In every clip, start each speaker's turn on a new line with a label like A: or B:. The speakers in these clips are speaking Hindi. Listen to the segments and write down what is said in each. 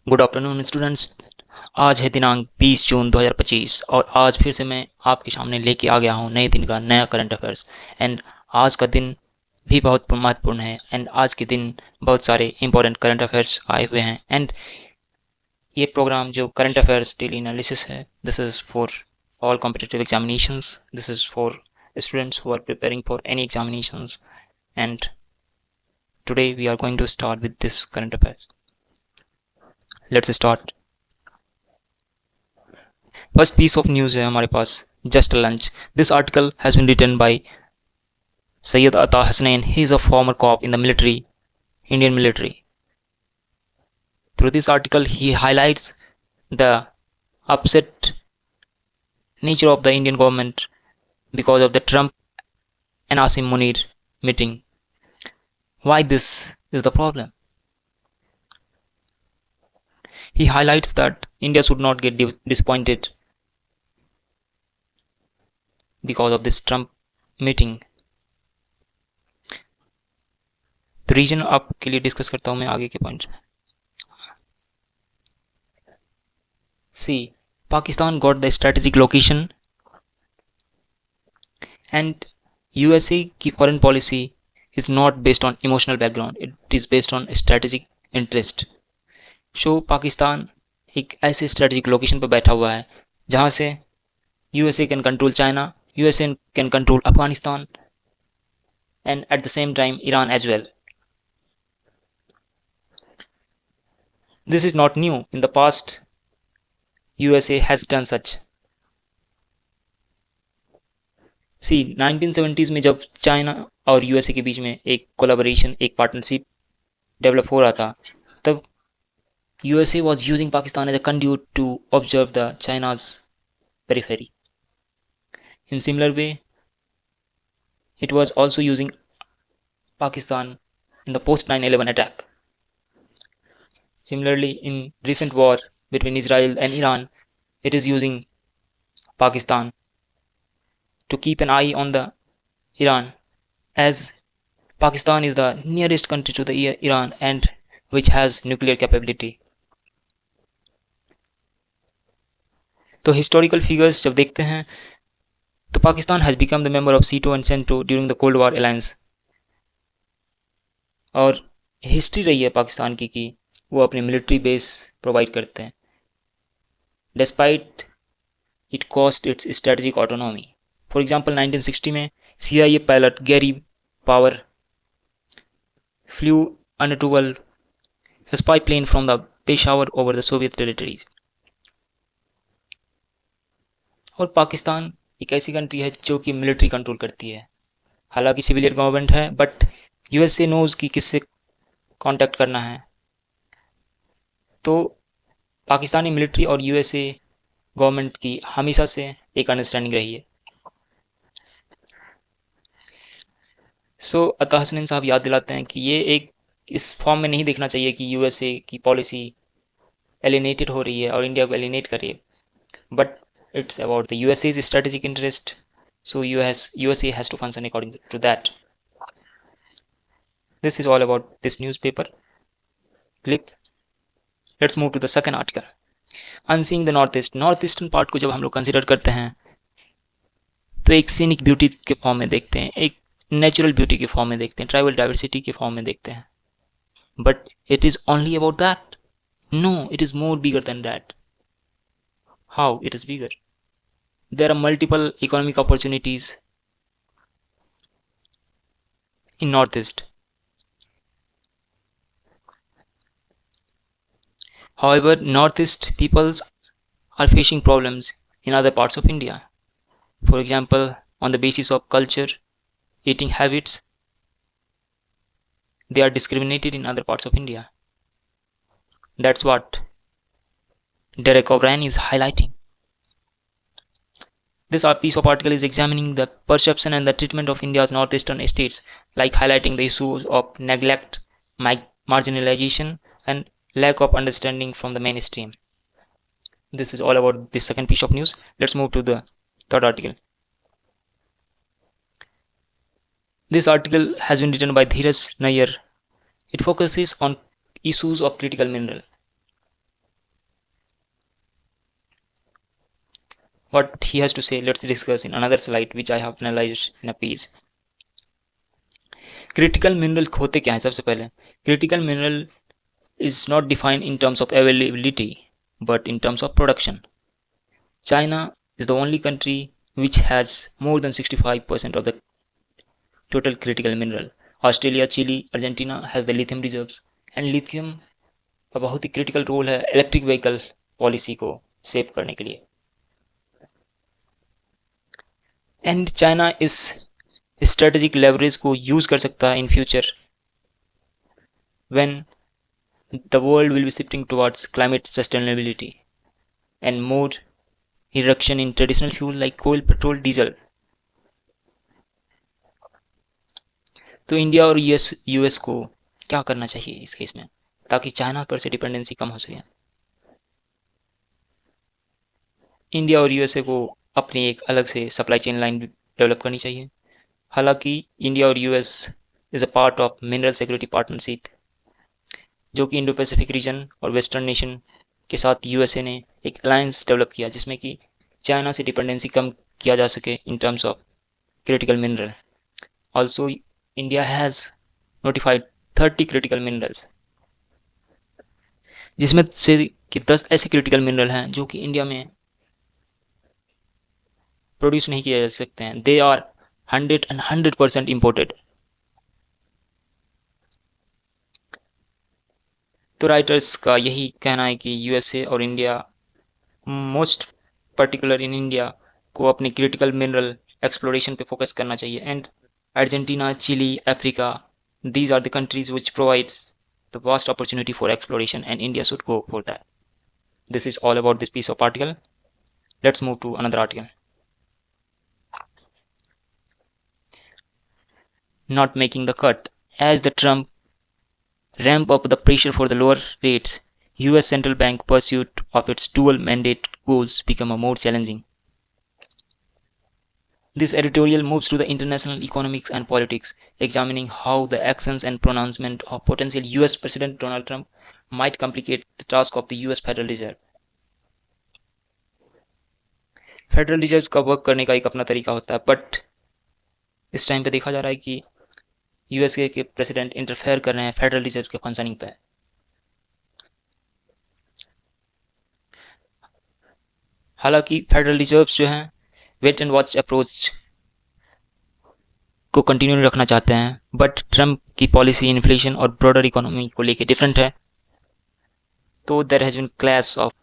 A: Good afternoon students. आज है दिनांक 20 जून 2025 और आज फिर से मैं आपके सामने लेके आ गया हूँ नए दिन का नया करंट अफेयर्स। एंड आज का दिन भी बहुत महत्वपूर्ण है एंड आज के दिन बहुत सारे इंपॉर्टेंट करंट अफेयर्स आए हुए हैं। एंड ये प्रोग्राम जो करंट अफेयर्स डेली एनालिसिस है, this is for all competitive examinations, this is for students who are preparing for any examinations. And today we are going to start with this current affairs. Let's start. First piece of news है हमारे पास, just launch. This article has been written by Sayyid Ata Hasnain. He is a former cop in the military, Indian military. Through this article, he highlights the upset nature of the Indian government because of the Trump and Asim Munir meeting. Why this is the problem? He highlights that India should not get disappointed because of this Trump meeting. तो रीजन आपके लिए डिस्कस करता हूँ मैं आगे के point. See, Pakistan got the strategic location and USA की foreign policy is not based on emotional background, it is based on strategic interest. So Pakistan एक ऐसे strategic location पर बैठा हुआ है जहाँ से USA can control China, USA can control Afghanistan and at the same time Iran as well. This is not new. In the past, USA has done such. C 1970s में जब चाइना और यूएसए के बीच में एक कोलाबोरेशन, एक पार्टनरशिप डेवलप हो रहा था, तब USA was using Pakistan as a conduit to observe the China's periphery. In similar way, it was also using Pakistan in the post 9/11 attack. Similarly, in recent war between Israel and Iran, it is using Pakistan to keep an eye on the Iran, as Pakistan is the nearest country to the Iran and which has nuclear capability. तो हिस्टोरिकल फिगर्स जब देखते हैं तो Pakistan has become the member of SEATO and CENTO during the cold war alliance. और हिस्ट्री रही है पाकिस्तान की कि वो अपने मिलिट्री बेस प्रोवाइड करते हैं despite it cost it's strategic autonomy. For example 1960 में CIA pilot Gary power flew unable a spy plane from the Peshawar over the Soviet territories. और पाकिस्तान एक ऐसी कंट्री है जो कि मिलिट्री कंट्रोल करती है, हालांकि सिविलियन गवर्नमेंट है, बट यूएसए नोज कि किससे कांटेक्ट करना है. तो पाकिस्तानी मिलिट्री और यूएसए गवर्नमेंट की हमेशा से एक अंडरस्टैंडिंग रही है. सो अता हसनैन साहब याद दिलाते हैं कि ये एक इस फॉर्म में नहीं देखना चाहिए कि यूएसए की पॉलिसी एलिनेटेड हो रही है और इंडिया को एलिनेट कर रही है, but it's about the USA's strategic interest, so USA has to function according to that. This is all about this newspaper clip. Let's move to the second article. Unseeing the Northeast. Northeastern part को जब हम लोग कंसिडर करते हैं तो एक सीनिक ब्यूटी के फॉर्म में देखते हैं, एक नेचुरल ब्यूटी के फॉर्म में देखते हैं, ट्राइबल डाइवर्सिटी के फॉर्म में देखते हैं, but it is only about that? No, it is more bigger than that. How it is bigger? There are multiple economic opportunities in Northeast. However, Northeast peoples are facing problems in other parts of India. For example, on the basis of culture, eating habits, they are discriminated in other parts of India. That's what Derek O'Brien is highlighting. This piece of article is examining the perception and the treatment of India's northeastern states, like highlighting the issues of neglect, marginalization, and lack of understanding from the mainstream. This is all about this second piece of news. Let's move to the third article. This article has been written by Dheeraj Nayyar. It focuses on issues of critical mineral. What he has to say, let's discuss in another slide which I have analyzed in a piece. Critical mineral होते क्या है? सबसे पहले critical mineral is not defined in terms of availability but in terms of production. China is the only country which has more than 65% of the total critical mineral. Australia, Chile, Argentina has the lithium reserves and lithium का बहुत ही क्रिटिकल रोल है इलेक्ट्रिक व्हीकल पॉलिसी को सेव करने के लिए. एंड चाइना इस स्ट्रेटेजिक लेवरेज को यूज कर सकता है in future when the world will be shifting towards climate sustainability and more reduction in traditional fuel like coal, petrol, diesel. तो इंडिया और यूएस को क्या करना चाहिए इस केस में ताकि चाइना पर से डिपेंडेंसी कम हो सके? इंडिया और यूएसए को अपनी एक अलग से सप्लाई चेन लाइन डेवलप करनी चाहिए. हालांकि इंडिया और US is a part of mineral security partnership जो कि इंडो पैसिफिक रीजन और वेस्टर्न नेशन के साथ यूएसए ने एक अलायंस डेवलप किया जिसमें कि चाइना से डिपेंडेंसी कम किया जा सके in terms of critical mineral. Also India has notified 30 critical minerals जिसमें से कि 10 ऐसे क्रिटिकल मिनरल हैं जो कि इंडिया में प्रोड्यूस नहीं किए जा सकते हैं. They are 100% imported. तो राइटर्स का यही कहना है कि यूएसए और India, most particular in India, को अपने क्रिटिकल मिनरल एक्सप्लोरेशन पे फोकस करना चाहिए. And Argentina, Chile, Africa, these are the countries which provides the vast opportunity for exploration and India should go for that. This is all about this piece of article. Let's move to another article. Not making the cut. As the Trump ramp up the pressure for the lower rates, US central bank pursuit of its dual mandate goals become more challenging. This editorial moves to the international economics and politics, examining how the actions and pronouncement of potential US President Donald Trump might complicate the task of the US Federal Reserve. Federal reserve का वर्क करने का एक अपना तरीका होता है, बट इस टाइम पे देखा जा रहा है कि यूएसए के प्रेसिडेंट इंटरफेयर कर रहे हैं फेडरल रिजर्व के फंक्शनिंग पे. हालांकि फेडरल रिजर्व जो हैं वेट एंड वॉच अप्रोच को कंटिन्यू रखना चाहते हैं, बट ट्रम्प की पॉलिसी इन्फ्लेशन और ब्रॉडर इकोनॉमी को लेके डिफरेंट है. तो there has been clash of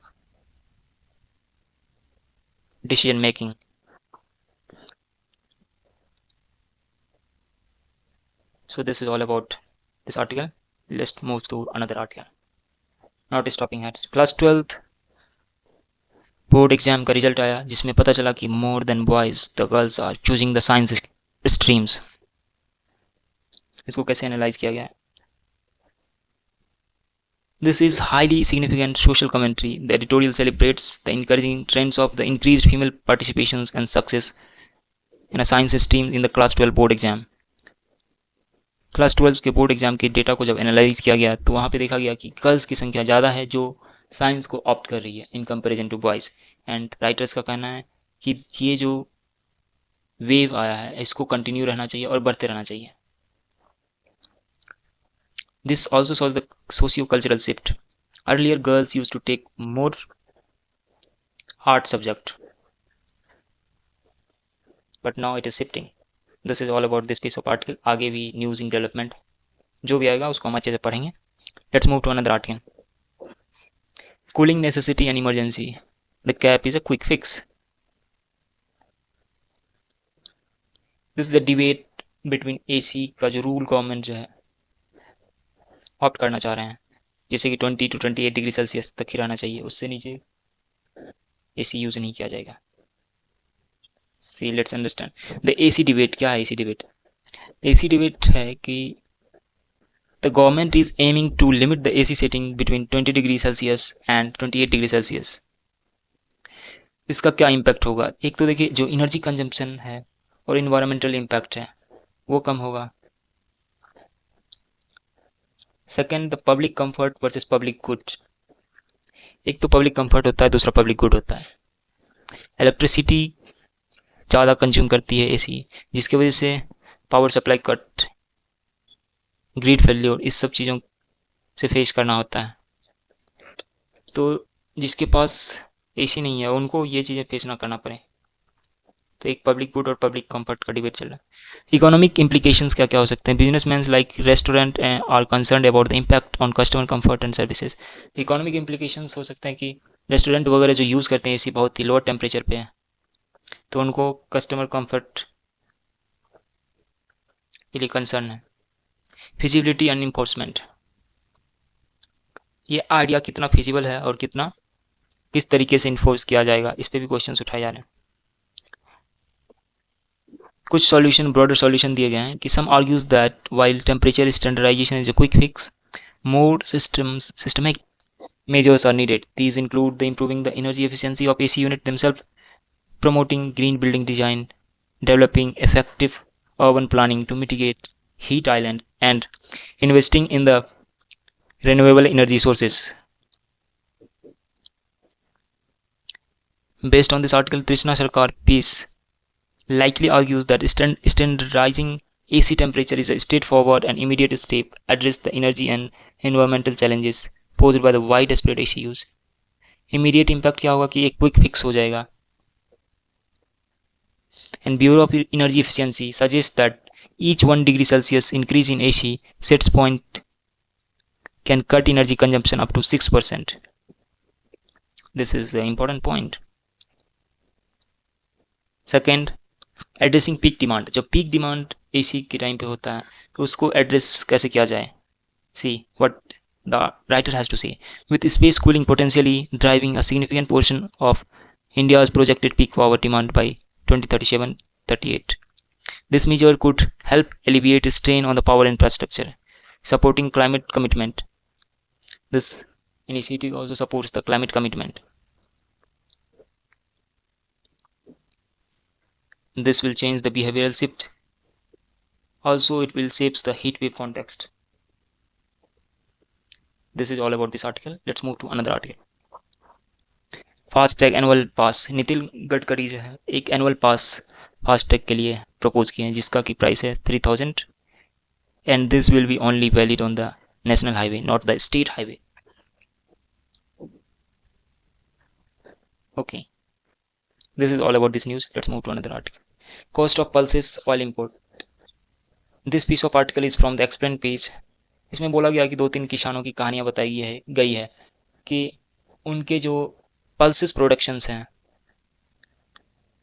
A: decision making. So this is all about this article. Let's move to another article. Not stopping at class 12th board exam का रिजल्ट आया जिसमें पता चला कि more than boys the girls are choosing the science streams. इसको कैसे एनालाइज किया गया है? This is highly significant social commentary. The editorial celebrates the encouraging trends of the increased female participations and success in a science stream in the class 12 board exam. Class 12 के बोर्ड एग्जाम के डेटा को जब एनालाइज किया गया तो वहाँ पे देखा गया कि गर्ल्स की संख्या ज़्यादा है जो साइंस को ऑप्ट कर रही है in comparison to boys. And writers का कहना है कि ये जो वेव आया है इसको कंटिन्यू रहना चाहिए और बढ़ते रहना चाहिए. This also shows the socio-cultural shift. Earlier, girls used to take more art subject, but now it is shifting. This is all about this piece of article. आगे भी न्यूज़ इन डेवलपमेंट जो भी आएगा उसको हम अच्छे से पढ़ेंगे. Let's move to another article. Cooling necessity and emergency. The cap is a quick fix. This is the debate between AC का जो रूल गवर्नमेंट जो है ऑप्ट करना चाह रहे हैं, जैसे कि 20 to 28 डिग्री सेल्सियस तक ही रहना चाहिए, उससे नीचे एसी यूज नहीं किया जाएगा. See let's understand the AC debate. क्या है एसी डिबेट? एसी डिबेट है कि the government is aiming to limit the AC setting between 20 degree Celsius and 28 degree Celsius. इसका क्या इम्पैक्ट होगा? एक तो देखिए जो एनर्जी कंजम्पशन है और इन्वायरमेंटल इम्पैक्ट है वो कम होगा. Second, the public comfort versus public good. एक तो पब्लिक कंफर्ट होता है, दूसरा पब्लिक गुड होता है. इलेक्ट्रिसिटी ज़्यादा कंज्यूम करती है एसी, जिसकी वजह से power supply cut, grid failure, इस सब चीज़ों से फेस करना होता है। तो जिसके पास एसी नहीं है उनको ये चीज़ें फेस ना करना पड़े। तो एक पब्लिक गुड और पब्लिक कंफर्ट का डिबेट चल रहा है। इकोनॉमिक इम्प्लीकेशंस क्या क्या हो सकते हैं? Businessman like restaurant are concern about the impact on customer comfort and services. Economic implications हो सकते हैं कि रेस्टोरेंट वगैरह जो यूज़ करते हैं एसी बहुत ही लोअर टेम्परेचर पे है, तो उनको कस्टमर कंफर्ट के लिए कंसर्न है। फिजिबिलिटी एंड इन्फोर्समेंट, ये आइडिया कितना फिजिबल है और कितना किस तरीके से इन्फोर्स किया जाएगा, इस पे भी क्वेश्चन उठाए जा रहे हैं। कुछ सॉल्यूशन, ब्रॉडर सॉल्यूशन दिए गए हैं कि some argues that while temperature standardisation is a quick fix, more systemic measures are needed. These include the improving the energy efficiency of AC unit themselves, promoting green building design, developing effective urban planning to mitigate heat island, and investing in the renewable energy sources. Based on this article, Trishna Sarkar piece likely argues that standardizing AC temperature is a straightforward and immediate step address the energy and environmental challenges posed by the widespread AC use. Immediate impact क्या होगा कि एक क्विक फिक्स हो जाएगा। And bureau of energy efficiency suggest that each 1 degree Celsius increase in AC sets point can cut energy consumption up to 6%. This is the important point. Second, addressing peak demand. जब पीक डिमांड एसी के टाइम पे होता है तो उसको एड्रेस कैसे किया जाए? See what the writer has to say. With space cooling potentially driving a significant portion of India's projected peak power demand by 2037-38. This measure could help alleviate strain on the power infrastructure, supporting climate commitment. This initiative also supports the climate commitment. This will change the behavioral shift. Also, it will shapes the heat wave context. This is all about this article. Let's move to another article. FASTag annual pass. Nitin Gadkari जो है एक एनुअल पास फास्टैग के लिए प्रपोज किए हैं जिसका की प्राइस है 3000 and this will be only valid on the national highway, not the state highway. Okay, this is all about this news. Let's move to another article. Cost of pulses oil import. This piece of article is from the explain page. इसमें बोला गया कि 2-3 किसानों की कहानियां बताई गई है कि उनके जो पल्सेस प्रोडक्शंस हैं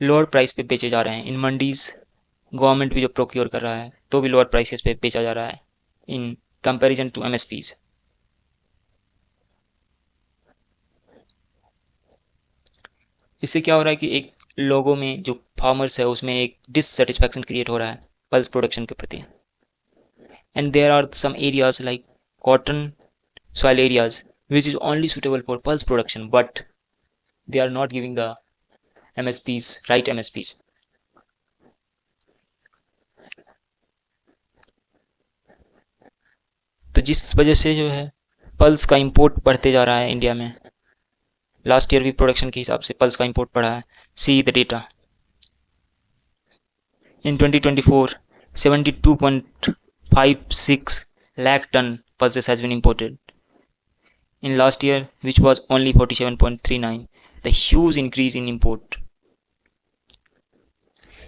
A: लोअर प्राइस पे बेचे जा रहे हैं इन मंडीज। गवर्नमेंट भी जो प्रोक्योर कर रहा है तो भी लोअर प्राइसेस पे बेचा जा रहा है इन कंपैरिजन टू एमएसपीज। इससे क्या हो रहा है कि एक लोगों में जो फार्मर्स है उसमें एक डिससेटिस्फैक्शन क्रिएट हो रहा है पल्स प्रोडक्शन के प्रति। And there are some areas like cotton soil areas which is only suitable for pulse production but they are not giving the MSPs, right MSPs. तो जिस वजह से जो है पल्स का इंपोर्ट बढ़ते जा रहा है इंडिया में। लास्ट ईयर भी प्रोडक्शन के हिसाब से पल्स का इंपोर्ट बढ़ा है। See the data. In 2024 72.56 lakh ton pulses has been imported. In last year, which was only 47.39, the huge increase in import.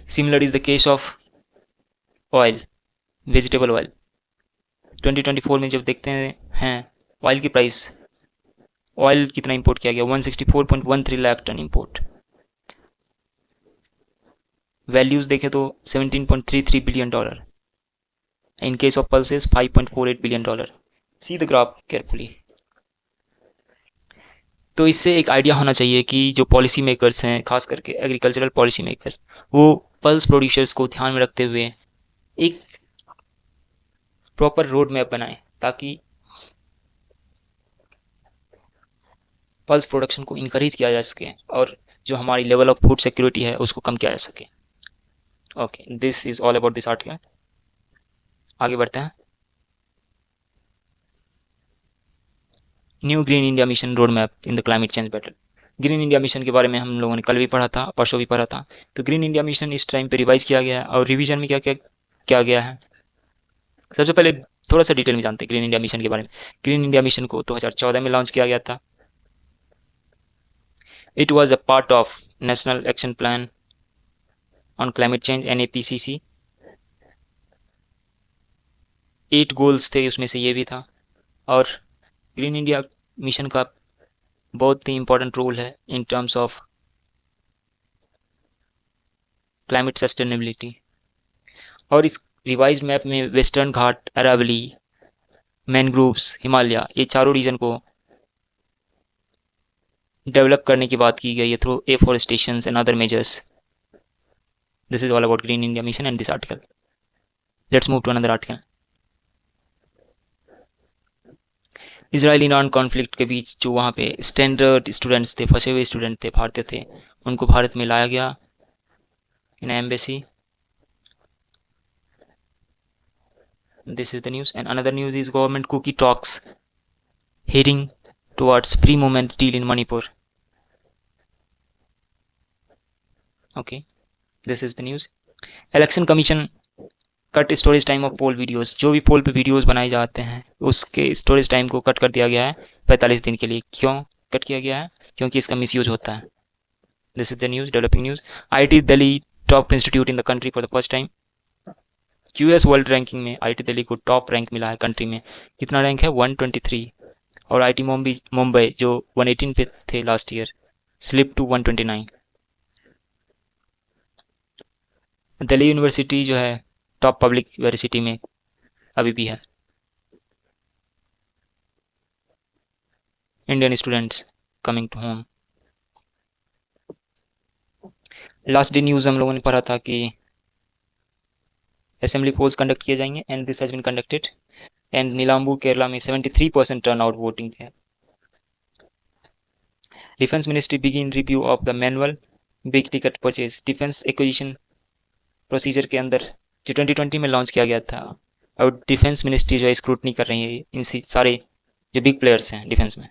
A: Similar is the case of oil, vegetable oil. 2024 में जब देखते हैं ऑयल की प्राइस, ऑयल कितना इंपोर्ट किया गया 164.13 लाख टन इंपोर्ट। वैल्यूज देखे तो 17.33 billion dollar. In case of pulses 5.48 billion dollar. See the graph carefully. तो इससे एक आइडिया होना चाहिए कि जो पॉलिसी मेकर्स हैं खास करके एग्रीकल्चरल पॉलिसी मेकर्स वो पल्स प्रोड्यूसर्स को ध्यान में रखते हुए एक प्रॉपर रोड मैप बनाएं ताकि पल्स प्रोडक्शन को इनकरेज किया जा सके और जो हमारी लेवल ऑफ फूड सिक्योरिटी है उसको कम किया जा सके। Okay, this is all about this article. आगे बढ़ते हैं। New green India mission road map in the climate change battle. Green India mission के बारे में हम लोगों ने कल भी पढ़ा था, परसों भी पढ़ा था। तो ग्रीन इंडिया मिशन इस टाइम पे रिवाइज किया गया है, और रिवीजन में क्या क्या क्या गया है, सबसे पहले थोड़ा सा डिटेल में जानते हैं ग्रीन इंडिया मिशन के बारे में। ग्रीन इंडिया मिशन को 2014 में लॉन्च किया गया था। It was a part of national action plan on climate change NAPCC। 8 goals थे, उसमें से ये भी था। और ग्रीन इंडिया मिशन का बहुत ही इंपॉर्टेंट रोल है in terms of climate sustainability. और इस रिवाइज मैप में वेस्टर्न घाट, अरावली, मैनग्रोव्स, हिमालय, ये चारों रीजन को डेवलप करने की बात की गई है through afforestation and other measures. This is all about green India mission and this article. Let's move to another article. Israel Iran conflict के बीच जो वहाँ पे स्टैंडर्ड स्टूडेंट्स थे, फंसे हुए स्टूडेंट थे, भारतीय थे, उनको भारत में लाया गया इन embassy. This is the news. And another news is government cookie talks heading towards pre-movement deal in Manipur. Okay, this is the news. Election Commission cut storage time of poll videos. जो भी पोल पे वीडियोस बनाए जाते हैं उसके स्टोरेज टाइम को कट कर दिया गया है 45 दिन के लिए। क्यों कट किया गया है? क्योंकि इसका मिसयूज होता है। This is the news, developing news. IIT Delhi top institute in the country for the first time. QS world ranking में IIT दिल्ली को टॉप रैंक मिला है कंट्री में। कितना रैंक है? 123। और IIT मुंबई जो 118 पे थे last year, slip to 129। Delhi university जो है टॉप पब्लिक यूनिवर्सिटी में अभी भी है। Indian students coming to home. Last day news हम लोगों ने पढ़ा था कि असेंबली पोल्स कंडक्ट किए जाएंगे and this has been conducted and Nilambur Kerala में 73% टर्न आउट वोटिंग है। Defence ministry begin review of the manual big ticket purchase. Defence acquisition procedure के अंदर जो 2020 में लॉन्च किया गया था, और डिफेंस मिनिस्ट्री जो है स्क्रूटनी कर रही है इन सारे जो बिग प्लेयर्स हैं डिफेंस में।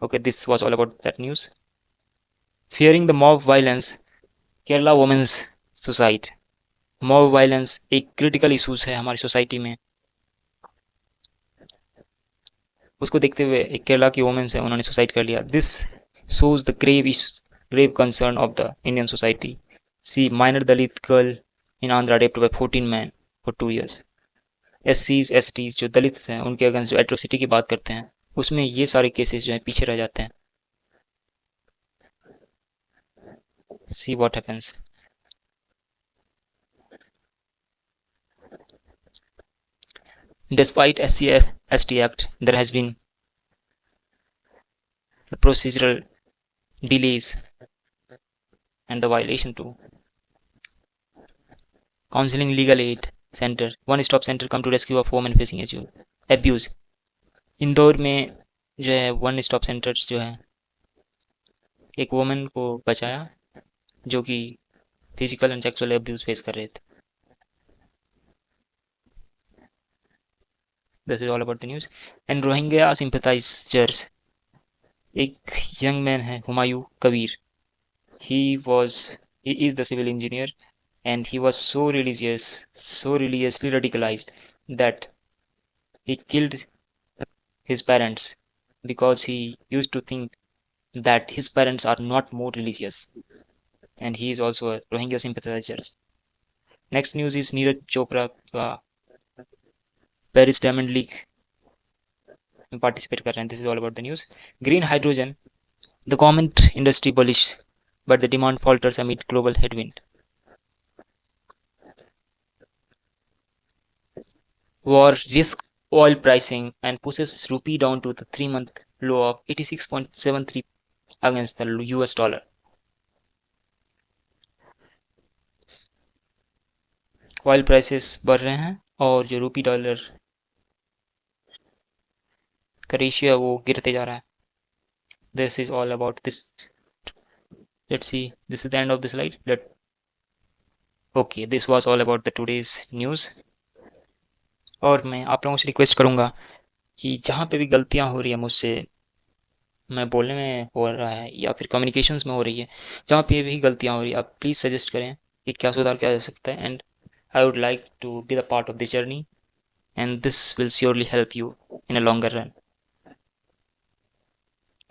A: Okay, this was all about that news. Fearing the mob violence, Kerala women's suicide. Mob violence एक क्रिटिकल इशूज है हमारी सोसाइटी में। उसको देखते हुए एक केरला की वुमेन्स है, उन्होंने सुसाइड कर लिया। This shows the grave concern of the Indian society. See minor Dalit girl in Andhra raped by 14 man for 2 years। SCs STs जो दलित हैं उनके अगेंस्ट जो एट्रोसिटी की बात करते हैं उसमें ये सारे केसेस जो है पीछे रह जाते हैं। See what happens. Despite SC/ST Act, there has been procedural delays and the violation too. Counseling Legal Aid Center, one-stop center come to rescue of women facing abuse. Indore में जो है वन स्टॉप सेंटर जो है एक वुमेन को बचाया जो कि physical and sexual abuse face कर रहे थे। This is all about the news. And Rohingya sympathisers, एक यंग मैन है Humayun Kabir. he is the civil engineer and he was so religiously radicalized that he killed his parents because he used to think that his parents are not more religious, and he is also a Rohingya sympathizer. Next news is Neeraj Chopra का Paris Diamond League में participate कर रहे हैं। This is all about the news. Green hydrogen, the garment industry bullish but the demand falters amid global headwind. War risks oil pricing and pushes rupee down to the 3-month low of 86.73 against the US dollar. Oil prices बढ़ रहे हैं और जो रूपी डॉलर का रेशियो है वो गिरते जा रहा है। This is all about this. Let's see, this is the end of the slide. Okay, this was all about the today's news. और मैं आप लोगों से रिक्वेस्ट करूंगा कि जहाँ पे भी गलतियाँ हो रही है मुझसे मैं बोलने में हो रहा है या फिर कम्युनिकेशंस में हो रही है, जहाँ पे भी गलतियाँ हो रही है, आप प्लीज़ सजेस्ट करें कि क्या सुधार किया जा सकता है। And I would like to be the part of the journey, and this will surely help you in a longer run.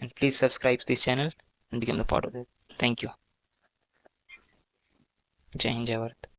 A: And please subscribe to this channel and become the part of it. Thank you. जय हिंद, जय भारत.